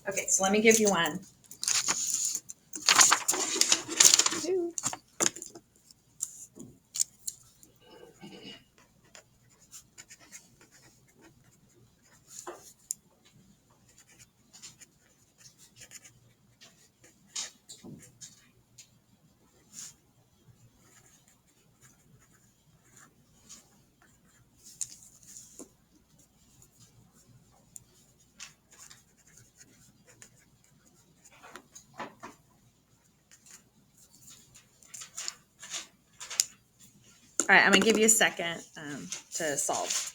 Okay, so let me give you one. All right, I'm gonna give you a second to solve.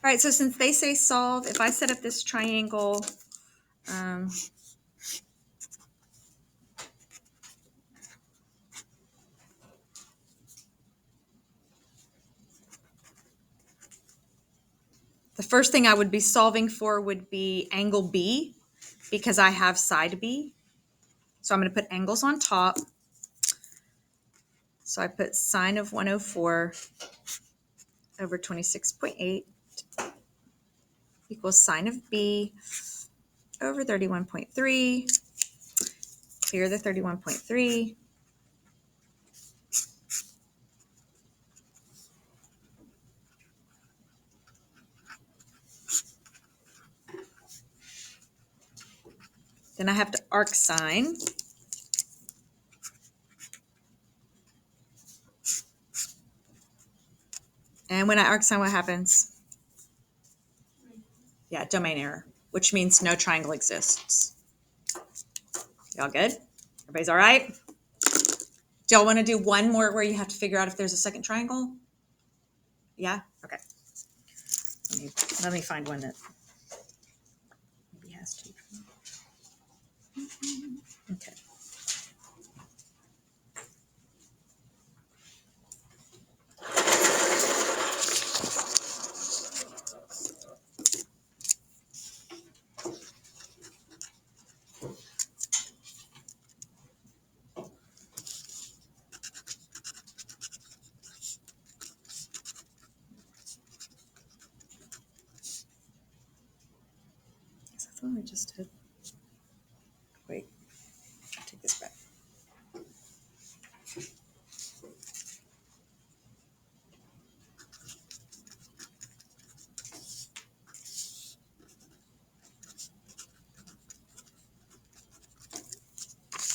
All right, so since they say solve, if I set up this triangle, the first thing I would be solving for would be angle B because I have side B. So I'm going to put angles on top. So I put sine of 104 over 26.8 equals sine of B over 31.3. Clear the 31.3. Then I have to arc sine. And when I arc sine, what happens? Yeah, domain error, which means no triangle exists. Y'all good? Everybody's all right? Do y'all want to do one more where you have to figure out if there's a second triangle? Yeah? Okay. Let me find one that maybe has two. Okay. I thought I just did. Wait, I'll take this back.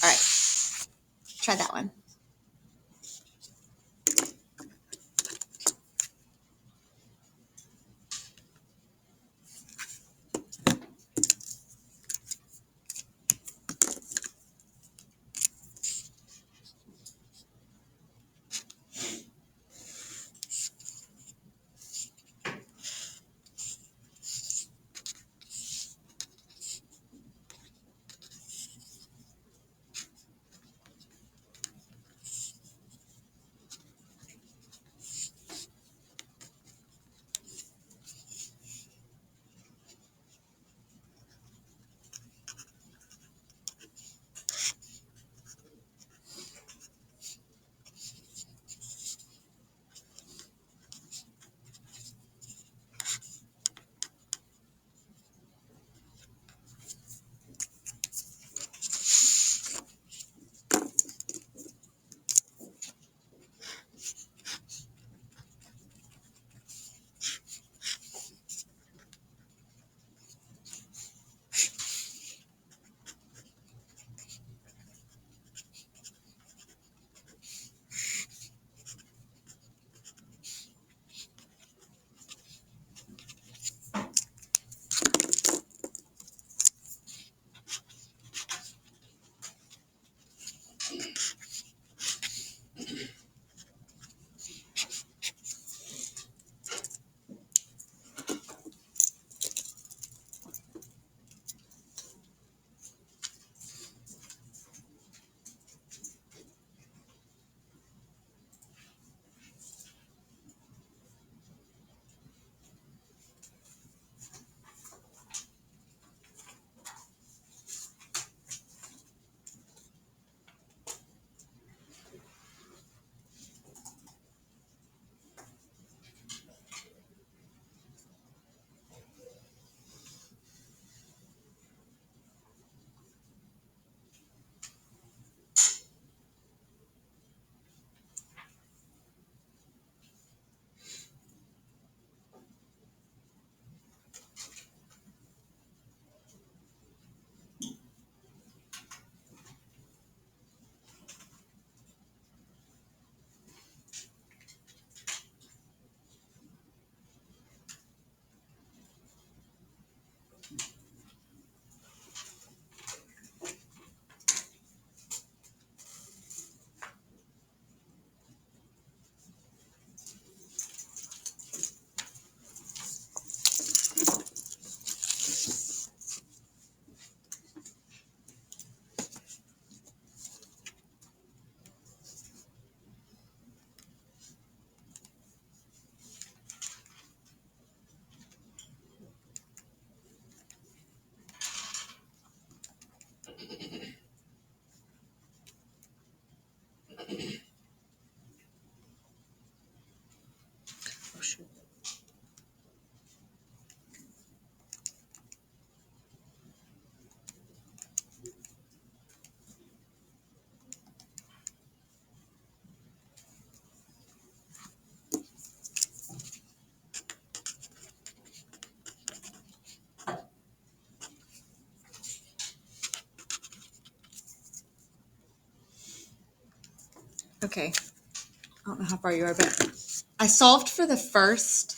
All right. Try that one. Oh, shoot. Okay. I don't know how far you are, but I solved for the first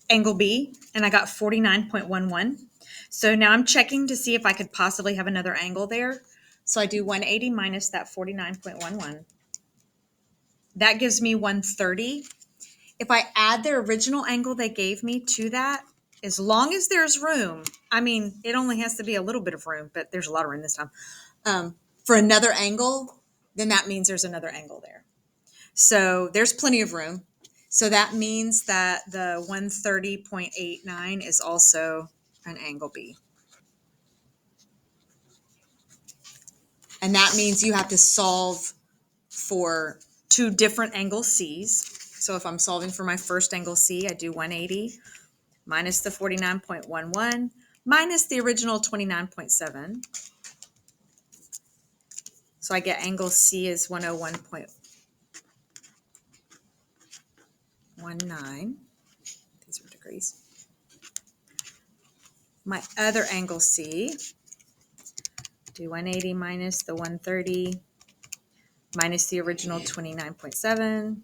angle B and I got 49.11. So now I'm checking to see if I could possibly have another angle there. So I do 180 minus that 49.11. That gives me 130. If I add the original angle they gave me to that, as long as there's room, I mean, it only has to be a little bit of room, but there's a lot of room this time, for another angle, then that means there's another angle there. So there's plenty of room. So that means that the 130.89 is also an angle B. And that means you have to solve for two different angle C's. So if I'm solving for my first angle C, I do 180 minus the 49.11 minus the original 29.7. So I get angle C is 101.19. These are degrees. My other angle C, do 180 minus the 130 minus the original 29.7.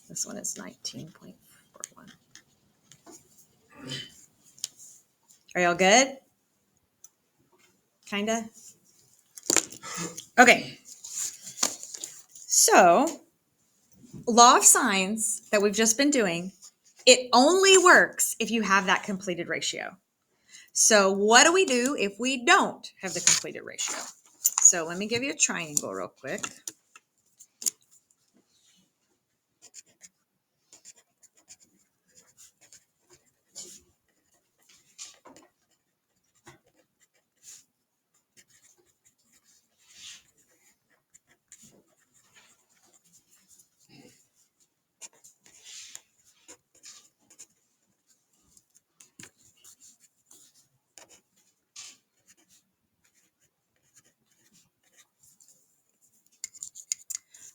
This one is 19.41. Are y'all good? Kinda? Okay. So, law of sines that we've just been doing, it only works if you have that completed ratio. So what do we do if we don't have the completed ratio? So let me give you a triangle real quick.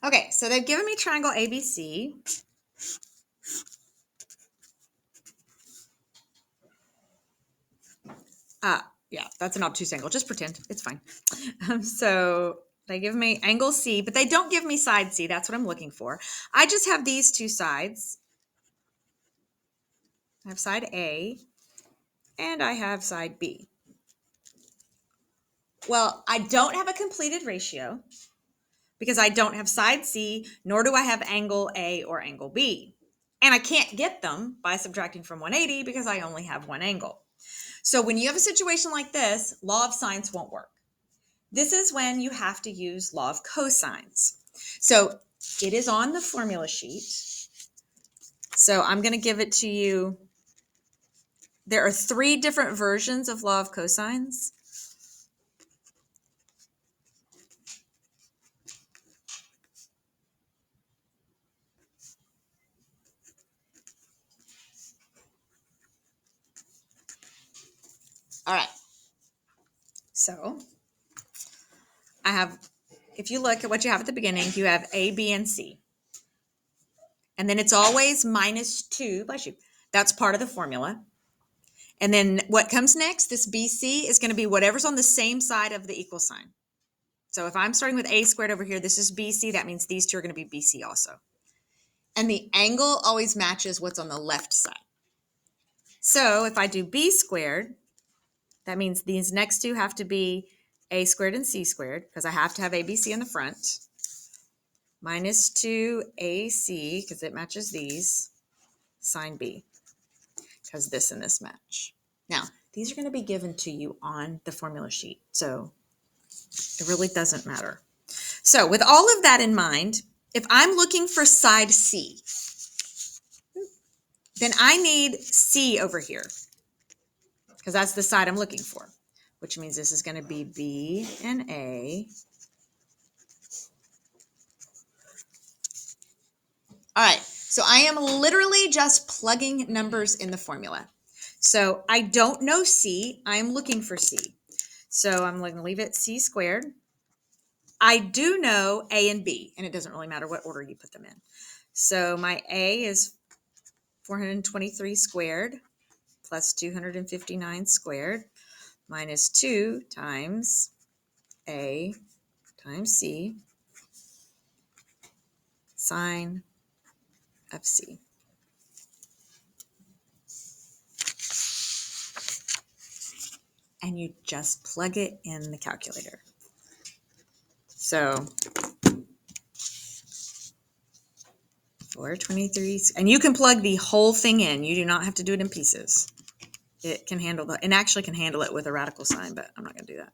Okay, so they've given me triangle ABC. Yeah, that's an obtuse angle. Just pretend. It's fine. So they give me angle C, but they don't give me side C. That's what I'm looking for. I just have these two sides. I have side A, and I have side B. Well, I don't have a completed ratio because I don't have side C, nor do I have angle A or angle B. And I can't get them by subtracting from 180 because I only have one angle. So when you have a situation like this, law of sines won't work. This is when you have to use law of cosines. So it is on the formula sheet. So I'm going to give it to you. There are 3 different versions of law of cosines. All right. So I have, if you look at what you have at the beginning, you have A, B, and C. And then it's always minus 2 by 2. That's part of the formula. And then what comes next, this BC, is going to be whatever's on the same side of the equal sign. So if I'm starting with A squared over here, this is BC. That means these two are going to be BC also. And the angle always matches what's on the left side. So if I do B squared, that means these next two have to be A squared and C squared because I have to have ABC in the front. Minus 2AC, because it matches these, sine B, because this and this match. Now, these are going to be given to you on the formula sheet, so it really doesn't matter. So with all of that in mind, if I'm looking for side C, then I need C over here, because that's the side I'm looking for. which means this is going to be B and A. All right, so I am literally just plugging numbers in the formula. So I don't know C, I'm looking for C. So I'm going to leave it C squared. I do know A and B, and it doesn't really matter what order you put them in. So my A is 423 squared plus 259 squared minus 2 times A times C sine of C. And you just plug it in the calculator. So 423, and you can plug the whole thing in. You do not have to do it in pieces. It can handle that, and actually can handle it with a radical sign, but I'm not going to do that.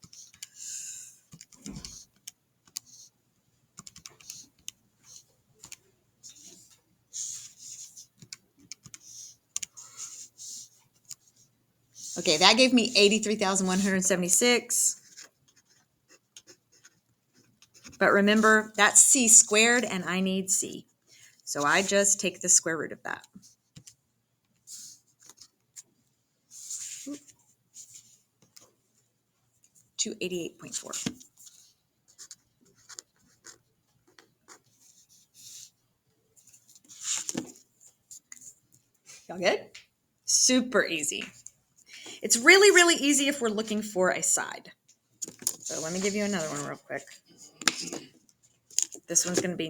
Okay, that gave me 83,176. But remember, that's C squared, and I need C. So I just take the square root of that. 288.4. Y'all good? Super easy. It's really, really easy if we're looking for a side. So let me give you another one real quick. This one's going to be